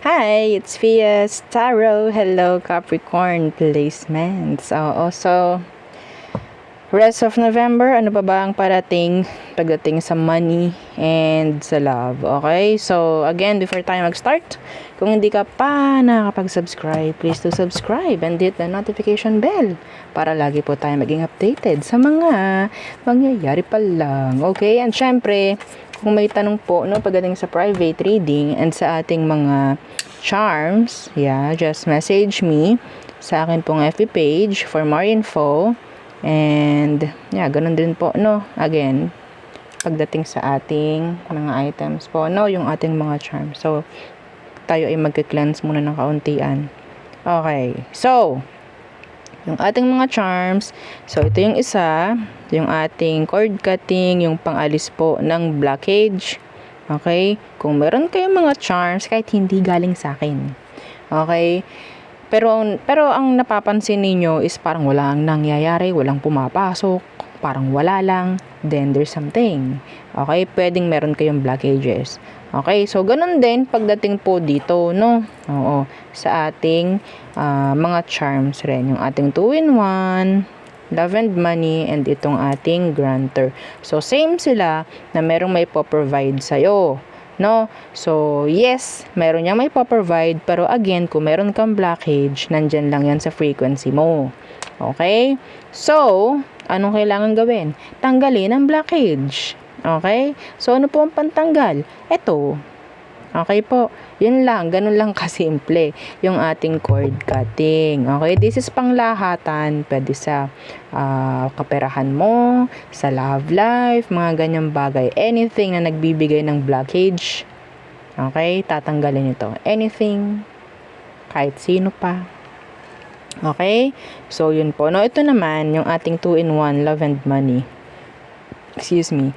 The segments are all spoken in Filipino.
Hi, it's Fias Tarot. Hello, Capricorn placements. So, rest of November, ano pa ba ang parating pagdating sa money and sa love? Okay? So, again, before tayo mag-start, kung hindi ka pa nakakapag-subscribe, please do subscribe and hit the notification bell para lagi po tayo maging updated sa mga mangyayari pa lang. Okay? And syempre, kung may tanong po pagdating sa private reading and sa ating mga charms, just message me sa akin pong FB page for more info. And ganun din po again pagdating sa ating mga items po yung ating mga charms. So tayo ay magke-cleanse muna ng kauntian. Okay, so yung ating mga charms, so ito yung isa, yung ating cord cutting, yung pangalis po ng blockage. Okay, kung meron kayong mga charms kahit hindi galing sa akin, okay, pero ang napapansin ninyo is parang walang nangyayari, walang pumapasok, parang wala lang, then there's something. Okay, pwedeng meron kayong blockages. Okay, so ganun din pagdating po dito, sa ating mga charms rin. Yung ating 2-in-1, love and money, and itong ating grantor. So, same sila na merong may po-provide sa'yo. So, yes, meron niyang may po-provide, pero again, kung meron kang blockage, nandyan lang yan sa frequency mo. Okay? So, anong kailangan gawin? Tanggalin ang blockage. Okay? So, ano po ang pantanggal? Ito. Okay po. Yun lang. Ganun lang kasimple yung ating cord cutting. Okay? This is panglahatan. Pwede sa kaperahan mo, sa love life, mga ganyang bagay. Anything na nagbibigay ng blockage. Okay? Tatanggalin ito. Anything. Kahit sino pa. Okay? So, yun po. Ito naman, yung ating 2-in-1, love and money. Excuse me.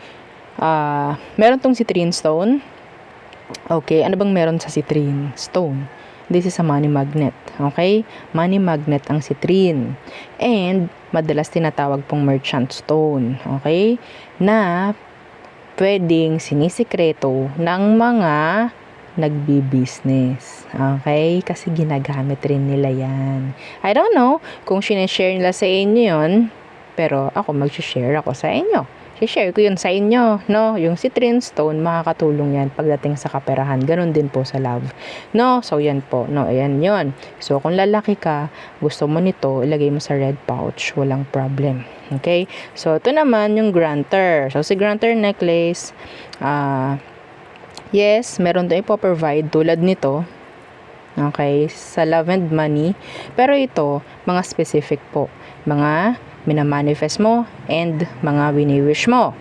Meron tong citrine stone. Okay, ano bang meron sa citrine stone? This is a money magnet. Okay? Money magnet ang citrine. And, madalas tinatawag pong merchant stone. Okay? Na pwedeng sinisikreto ng mga nagbi-business. Okay? Kasi ginagamit rin nila yan. I don't know kung sinishare nila sa inyo yun, pero ako mag-share ako sa inyo. I-share ko yun sa inyo, Yung citrine stone, makakatulong yan pagdating sa kaperahan. Ganun din po sa love. So yan po, ayan yun. So kung lalaki ka, gusto mo nito, ilagay mo sa red pouch, walang problem. Okay? So ito naman yung grantor. So si grantor necklace, yes, meron doon ipo-provide tulad nito. Okay, sa love and money. Pero ito, mga specific po. Mga minamanifest mo and mga wini-wish mo.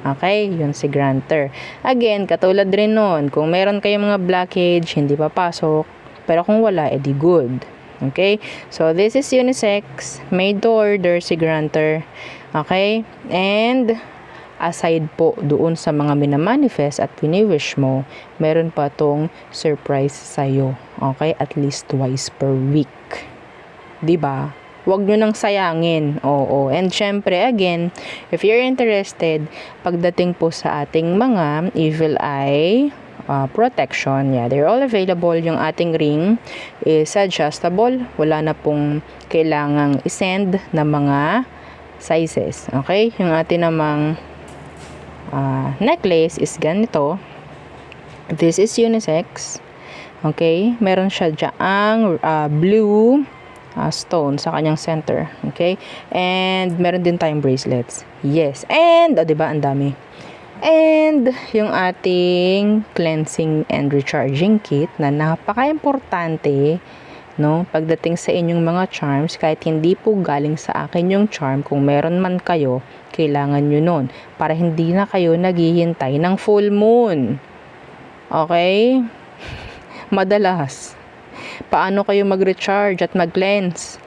Okay, yun si grantor. Again, katulad rin nun, kung meron kayong mga blockage, hindi papasok. Pero kung wala, edi good. Okay, so this is unisex, made to order si grantor. Okay, and aside po doon sa mga minamanifest at wini-wish mo, meron pa tong surprise sa'yo. Okay, at least twice per week. Diba? Huwag nyo nang sayangin. Oo. And syempre, again, if you're interested, pagdating po sa ating mga evil eye protection, they're all available. Yung ating ring is adjustable. Wala na pong kailangang isend na mga sizes. Okay? Yung ating namang necklace is ganito. This is unisex. Okay? Meron siya dyang blue stone sa kanyang center. Okay? And meron din tayong bracelets. Yes. And, diba, ang dami. And, yung ating cleansing and recharging kit na napaka-importante, pagdating sa inyong mga charms, kahit hindi po galing sa akin yung charm, kung meron man kayo, kailangan nyo nun. Para hindi na kayo naghihintay ng full moon. Okay? Madalas. Paano kayo mag-recharge at mag-cleanse?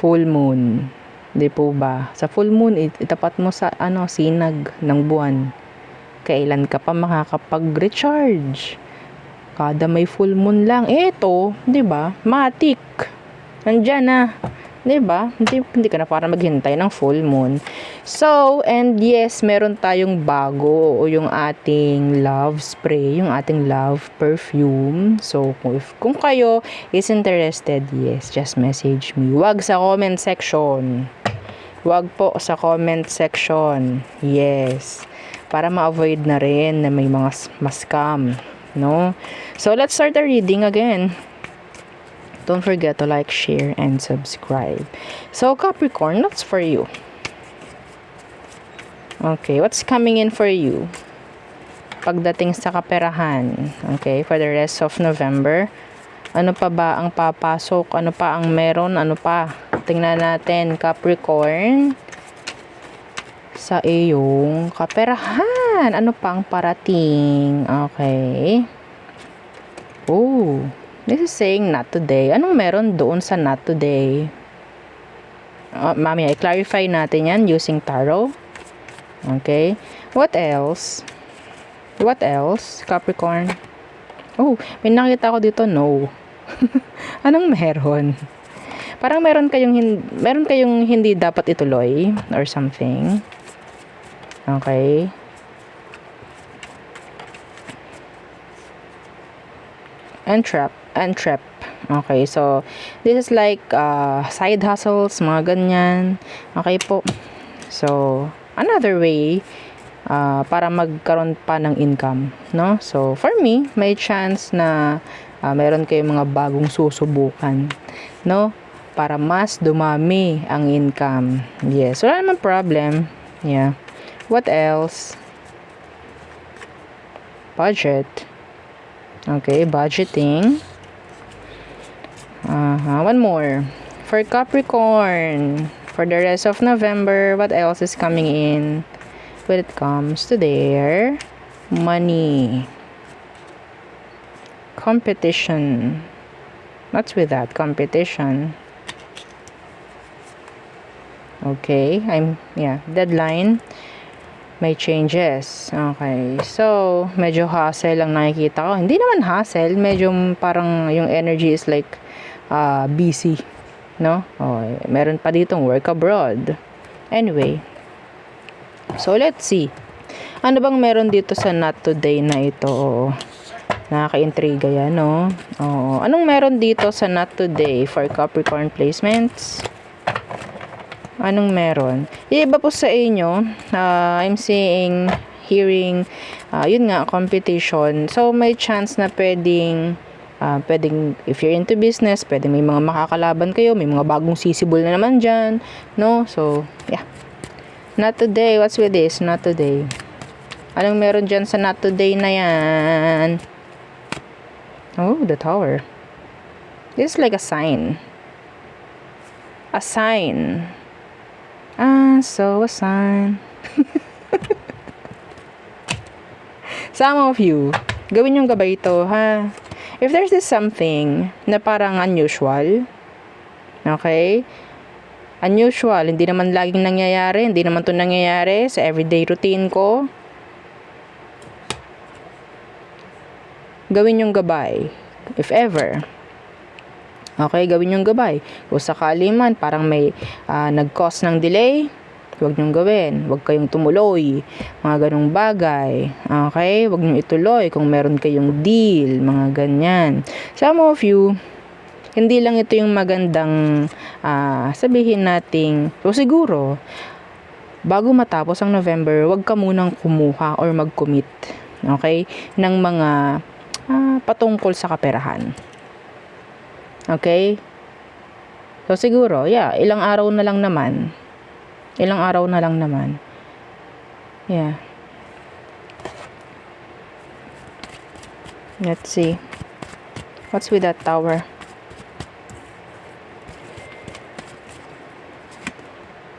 Full moon. Di po ba? Sa full moon, itapat mo sa sinag ng buwan. Kailan ka pa makakapag-recharge? Kada may full moon lang. Ito, di ba? Matik. Nandyan na. 'Di ba? Hindi ka na para maghintay ng full moon. So, and yes, meron tayong bago o yung ating love spray, yung ating love perfume. So, kung kayo is interested, yes, just message me. Wag sa comment section. Wag po sa comment section. Yes. Para ma-avoid na rin na may mga scam, no? So, let's start the reading again. Don't forget to like, share, and subscribe. So, Capricorn, what's for you? Okay, what's coming in for you? Pagdating sa kaperahan. Okay, for the rest of November. Ano pa ba ang papasok? Ano pa ang meron? Ano pa? Tingnan natin, Capricorn. Sa iyong kaperahan. Ano pa ang parating? Okay. Oh. This is saying not today. Anong meron doon sa not today? Mami, i-clarify natin yan using tarot. Okay. What else? What else, Capricorn? Oh, may nakita ko dito, no. Anong meron? Parang meron kayong hindi dapat ituloy or something. Okay. Entrap. Okay, so this is like side hustles, mga ganyan. Okay po. So, another way para magkaroon pa ng income, no? So, for me, may chance na meron kayong mga bagong susubukan, no? Para mas dumami ang income. Yes, wala namang problem. Yeah. What else? Budget. Okay, budgeting. One more. For Capricorn, for the rest of November, what else is coming in when it comes to their money? Competition. What's with that? Competition. Okay, deadline. May changes. Okay. So, medyo hassle lang nakikita ko. Hindi naman hassle. Medyo parang yung energy is like busy. No? Okay. Meron pa ditong work abroad. Anyway. So, let's see. Ano bang meron dito sa not today na ito? Oo. Nakaka-intriga yan, no? Oo. Anong meron dito sa not today for Capricorn placements? Anong meron? Yung iba po sa inyo, I'm hearing, yun nga, competition. So, may chance na pwedeng, if you're into business, pwedeng may mga makakalaban kayo, may mga bagong sisibol na naman dyan, no? So, yeah. Not today. What's with this? Not today. Anong meron dyan sa not today na yan? Oh, the Tower. This is like a sign. A sign. So a sign. Some of you, gawin yung gabay ito, ha? If there's this something na parang unusual, okay? Unusual, hindi naman laging nangyayari, hindi naman to nangyayari sa everyday routine ko. Gawin yung gabay. If ever. Okay, gawin yung gabay. Kung sakali man, parang may nag-cause ng delay, huwag niyong gawin. Huwag kayong tumuloy. Mga ganong bagay. Okay? Huwag niyong ituloy kung meron kayong deal. Mga ganyan. Some of you, hindi lang ito yung magandang sabihin nating, so siguro, bago matapos ang November, huwag ka munang kumuha or mag-commit. Okay? Ng mga patungkol sa kaperahan. Okay? So, siguro, yeah, ilang araw na lang naman. Yeah. Let's see. What's with that Tower?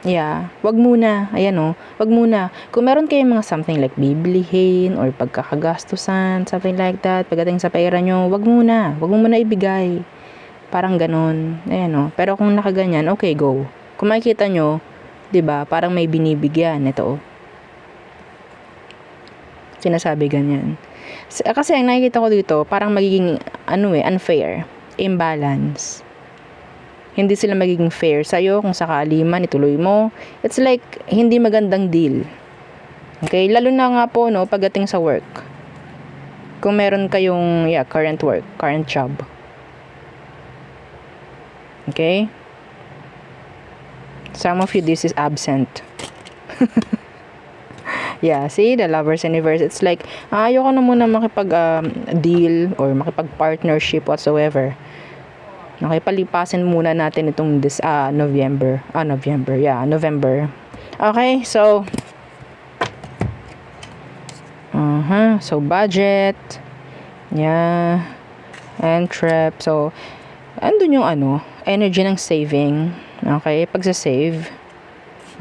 Yeah, wag muna. Ayan o, wag muna. Kung meron kayong mga something like bibilihin or pagkakagastusan, something like that, pagdating sa pera nyo, wag muna. Wag mo muna ibigay. Parang ganun. Ayan o. Pero kung nakaganyan, okay, go. Kung makikita nyo, 'di ba? Parang may binibigyan ito. Sinasabi ganyan. Kasi ang nakikita ko dito, parang magiging unfair, imbalance. Hindi sila magiging fair sa'yo kung sakali man ituloy mo. It's like, hindi magandang deal. Okay? Lalo na nga po, no, pagdating sa work. Kung meron kayong, current work, current job. Okay? Some of you, this is absent. Yeah, see, the Lovers Universe, it's like, ayoko na muna makipag-deal or makipag-partnership whatsoever. Okay, palipasin muna natin itong November. November. Okay, so, so budget, yeah, and trip. So, andun yung energy ng saving. Okay, pagsa-save.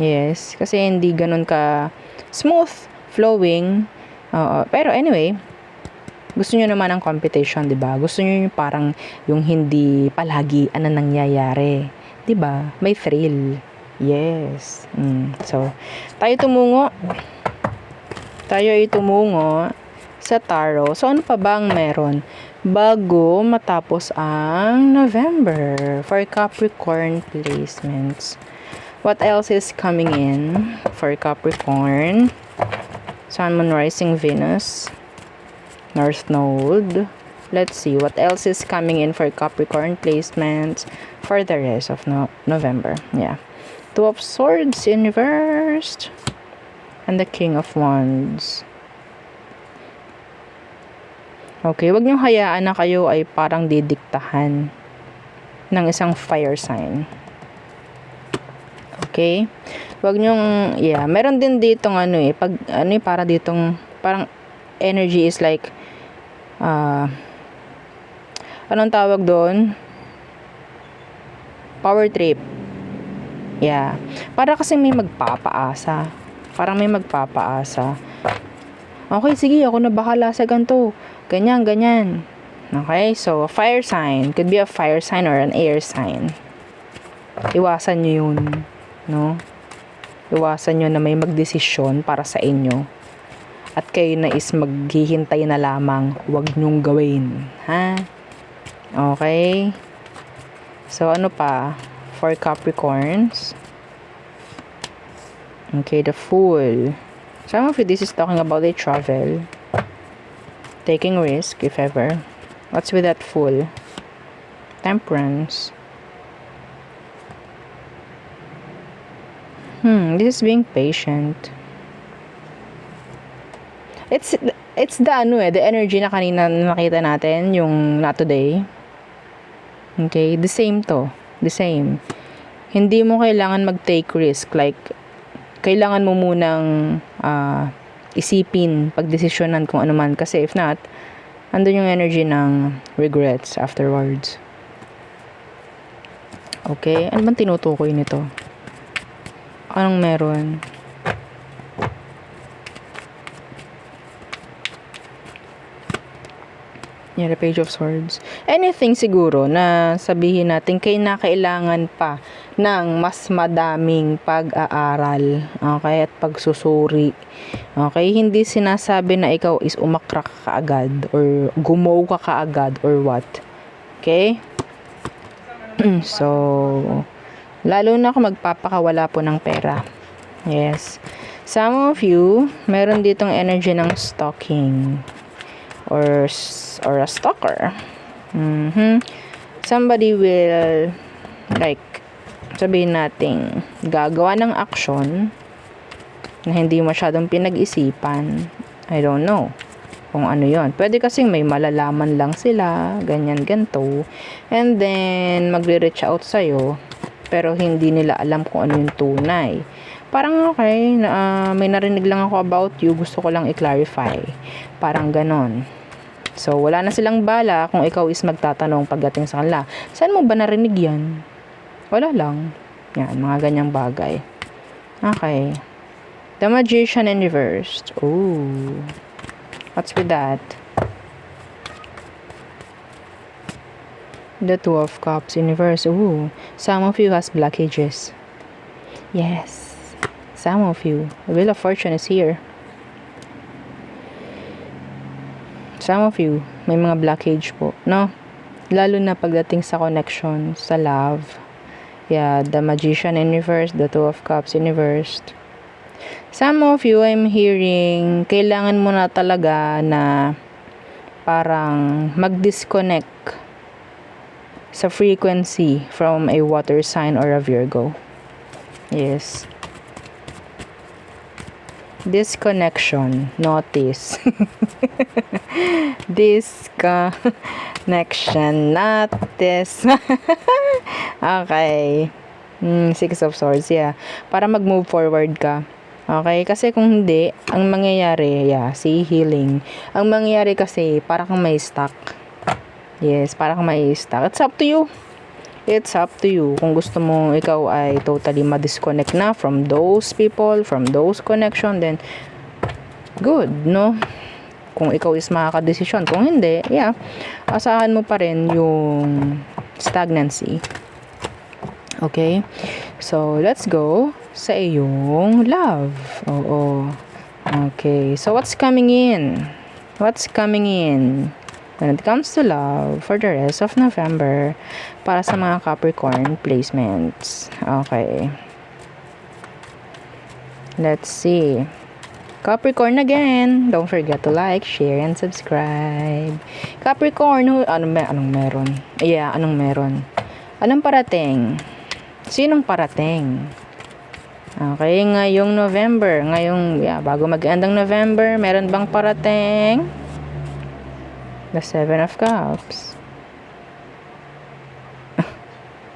Yes, kasi hindi ganun ka smooth flowing. Pero anyway, gusto nyo naman ng competition, 'di ba? Gusto nyo yung parang yung hindi palagi nangyayari, 'di ba? May thrill. Yes. So, tayo ay tumungo sa tarot. So, ano pa bang meron bago matapos ang November for Capricorn placements? What else is coming in for Capricorn? Sun, Moon, Rising, Venus, North Node. Let's see what else is coming in for Capricorn placements for the rest of November. Yeah. Two of Swords in reversed. And the King of Wands. Okay, wag niyong hayaan na kayo ay parang didiktahan ng isang fire sign. Okay? Wag niyong, meron din ditong para ditong, parang energy is like, anong tawag doon? Power trip. Yeah. Para kasi may magpapaasa. Parang may magpapaasa. Okay, sige, ako na bahala sa ganito. Ganyan, ganyan. Okay, so, fire sign. Could be a fire sign or an air sign. Iwasan nyo yun. No? Iwasan nyo na may magdesisyon para sa inyo. At kayo na is maghihintay na lamang. Huwag nyong gawin. Ha? Okay? So, ano pa? For Capricorns. Okay, the Fool. Some of you, this is talking about a travel. Taking risk, if ever. What's with that Fool? Temperance. This is being patient. It's the energy na kanina nakita natin, yung not today. Okay, the same to. The same. Hindi mo kailangan mag-take risk. Like, kailangan mo munang isipin, pagdesisyonan kung ano man. Kasi if not, andun yung energy ng regrets afterwards. Okay, ano bang tinutukoy nito? Anong meron? Yeah, the Page of Swords. Anything siguro na sabihin natin kailangan pa ng mas madaming pag-aaral. Okay? At pagsusuri. Okay? Hindi sinasabi na ikaw is umakrak ka kaagad or gumaw ka kaagad or what. Okay? So, lalo na kung magpapakawala po ng pera. Yes. Some of you, meron ditong energy ng stalking. Or a stalker. Somebody will, like, sabihin natin, gagawa ng action na hindi masyadong pinag-isipan. I don't know kung ano yon. Pwede kasing may malalaman lang sila, ganyan, ganto. And then, magre-reach out sa'yo, pero hindi nila alam kung ano yung tunay. Parang okay, may narinig lang ako about you, gusto ko lang i-clarify. Parang ganon. So, wala na silang bala kung ikaw is magtatanong pagdating sa kanila. Saan mo ba narinig yan? Wala lang. Yan, mga ganyang bagay. Okay. The Magician in reversed. Ooh. What's with that? The Two of Cups in reverse. Ooh. Some of you has blockages. Yes. Some of you. The Wheel of Fortune is here. Some of you, may mga blockage po, no? Lalo na pagdating sa connection, sa love. Yeah, the Magician in reverse, the Two of Cups in reverse. Some of you, I'm hearing, kailangan mo na talaga na parang mag-disconnect sa frequency from a water sign or a Virgo. Yes. Disconnection. Notice. Disconnection. Not this. Okay. Six of Swords, yeah. Para mag-move forward ka. Okay? Kasi kung hindi, ang mangyayari, see, healing. Ang mangyayari kasi, para kang may stuck. Yes, para kang may stuck. It's up to you. It's up to you. Kung gusto mo, ikaw ay totally ma-disconnect na from those people, from those connection, then, good, no? Kung ikaw is makakadesisyon. Kung hindi, asahan mo pa rin yung stagnancy. Okay? So, let's go sa iyong love. Oo. Okay. So, what's coming in? What's coming in? When it comes to love, for the rest of November, para sa mga Capricorn placements. Okay. Let's see. Capricorn again. Don't forget to like, share, and subscribe. Capricorn, anong meron? Yeah, anong meron? Anong parating? Sinong parating? Okay, ngayong November. Bago mag-end ang November, meron bang parating? The Seven of Cups.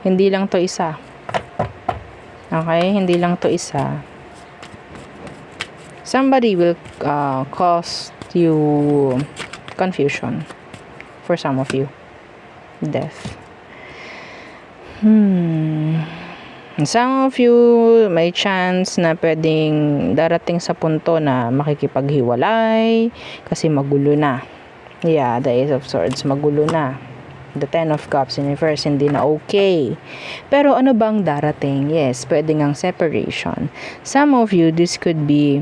Hindi lang to isa. Okay? Hindi lang to isa. Somebody will cause you confusion. For some of you. Death. Some of you may chance na pwedeng darating sa punto na makikipaghiwalay kasi magulo na. Yeah, the Ace of Swords, magulo na. The Ten of Cups in reverse, hindi na okay. Pero ano bang darating? Yes, pwede ngang separation. Some of you, this could be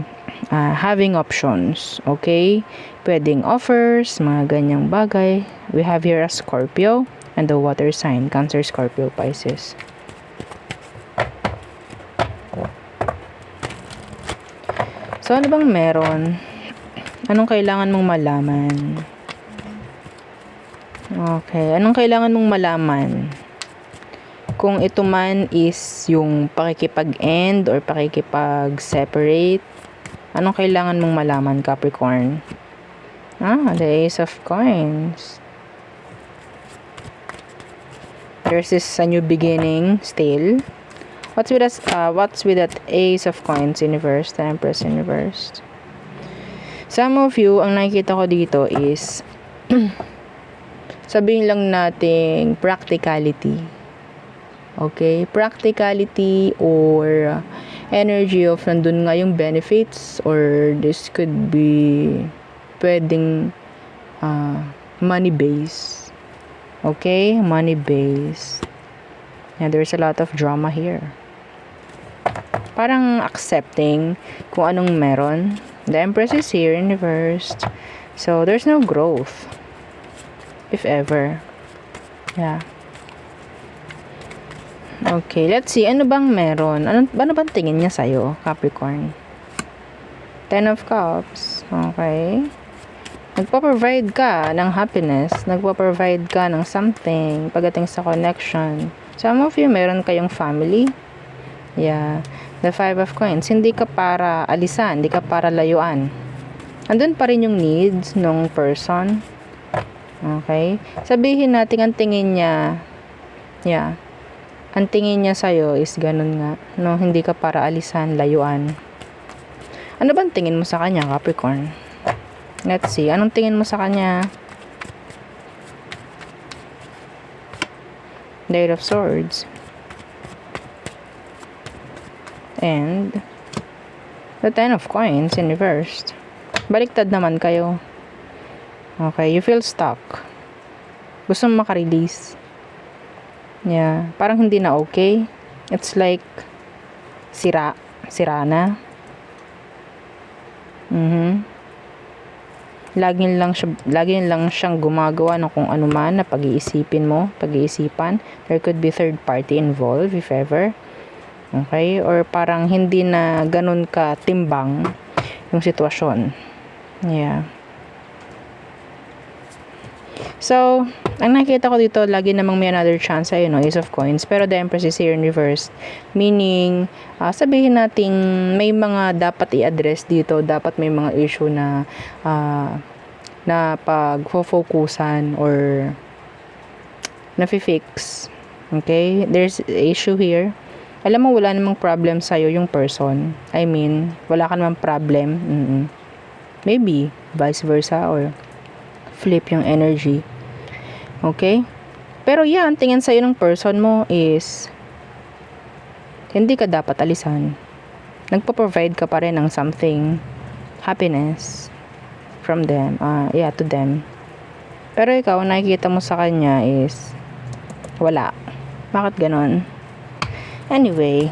having options. Okay? Pwedeng offers, mga ganyang bagay. We have here a Scorpio and the water sign, Cancer, Scorpio, Pisces. So, ano bang meron? Anong kailangan mong malaman? Okay. Anong kailangan mong malaman? Kung ito man is yung pakikipag-end or pakikipag-separate, anong kailangan mong malaman, Capricorn? The Ace of Coins. There's this a new beginning still. What's with that Ace of Coins in reverse, the Empress in reverse? Some of you, ang nakikita ko dito is sabihin lang nating practicality. Okay? Practicality or energy of nandun nga yung benefits, or this could be pwedeng money base. Okay? Money base. Yeah, there's a lot of drama here. Parang accepting kung anong meron. The Empress is here in reverse. So, there's no growth. If ever. Yeah. Okay, let's see. Ano bang meron? Ano bang tingin niya sa'yo, Capricorn? Ten of Cups. Okay. Nagpa-provide ka ng happiness. Nagpa-provide ka ng something pagdating sa connection. Some of you, meron kayong family. Yeah. The Five of Coins. Hindi ka para alisan. Hindi ka para layuan. Andun pa rin yung needs ng person. Okay? Sabihin natin ang tingin niya, ang tingin niya sa'yo is ganun nga. No, hindi ka para alisan, layuan. Ano bang tingin mo sa kanya, Capricorn? Let's see. Anong tingin mo sa kanya? The Eight of Swords. And the Ten of Coins in reversed. Baliktad naman kayo. Okay, you feel stuck. Gusto mo makarelease. Yeah, parang hindi na okay. It's like sira na. lagi lang siyang gumagawa ng kung ano man na pag-iisipan. There could be third party involved if ever. Okay? Or parang hindi na ganun ka timbang yung sitwasyon. Yeah. So, ang nakikita ko dito, lagi namang may another chance ay, Ace of Coins. Pero the Empress is here in reverse. Meaning, sabihin nating may mga dapat i-address dito. Dapat may mga issue na pag-focusan or na-fix. Okay? There's issue here. Alam mo, wala namang problem sa'yo yung person. I mean, wala ka namang problem. Maybe, vice versa or flip yung energy. Okay? Pero ang tingin sa'yo ng person mo is hindi ka dapat alisan. Nagpo-provide ka pa rin ng something, happiness from them, to them. Pero ikaw, nakikita mo sa kanya is wala. Bakit ganon? Anyway,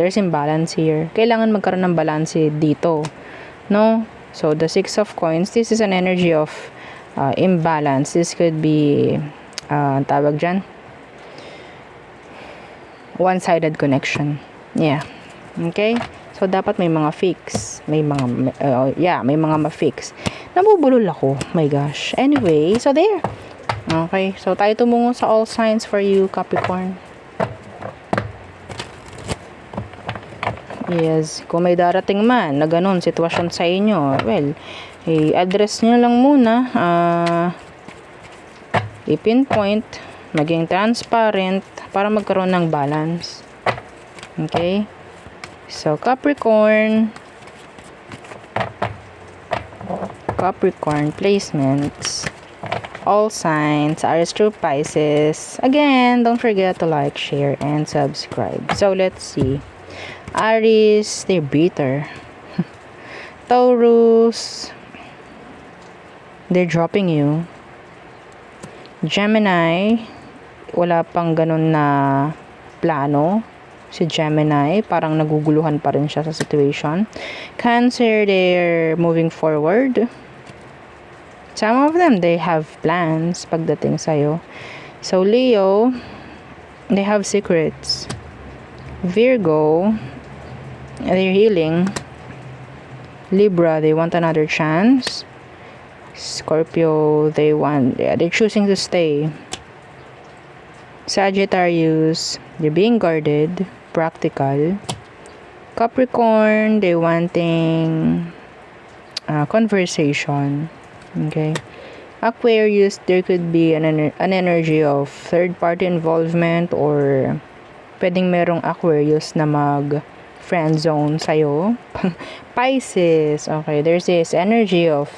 there's imbalance here. Kailangan magkaroon ng balance dito. No? So, the Six of Coins, this is an energy of imbalance. This could be, tawag dyan, one-sided connection. Yeah. Okay? So, dapat may mga fix. May mga ma-fix. Nabubulol ako. My gosh. Anyway, so there. Okay. So, tayo tumungo sa all signs for you, Capricorn. Yes, kung may darating man na ganun sitwasyon sa inyo, well, i-address nyo lang muna, i-pinpoint, maging transparent para magkaroon ng balance. Okay? So, Capricorn placements, all signs, Aries through Pisces. Again, don't forget to like, share, and subscribe. So, let's see. Aries, they're bitter. Taurus, they're dropping you. Gemini, wala pang ganun na plano. Si Gemini, parang naguguluhan pa rin siya sa situation. Cancer, they're moving forward. Some of them, they have plans pagdating sa'yo. So, Leo, they have secrets. Virgo, they're healing. Libra, they want another chance. Scorpio, they're choosing to stay. Sagittarius, they're being guarded, practical. Capricorn, they wanting conversation. Okay. Aquarius, there could be an energy of third-party involvement or pwedeng merong Aquarius na friend zone sa'yo. Pisces, okay, there's this energy of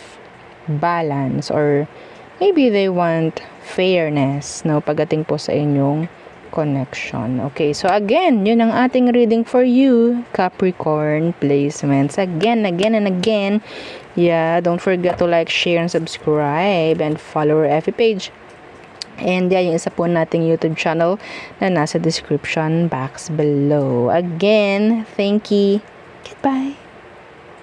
balance or maybe they want fairness, no, pagdating po sa inyong connection. Okay, so again, yun ang ating reading for you, Capricorn placements. Again and again. Yeah, don't forget to like, share, and subscribe and follow our FB page. And yung isa po nating YouTube channel na nasa description box below. Again, thank you. Goodbye.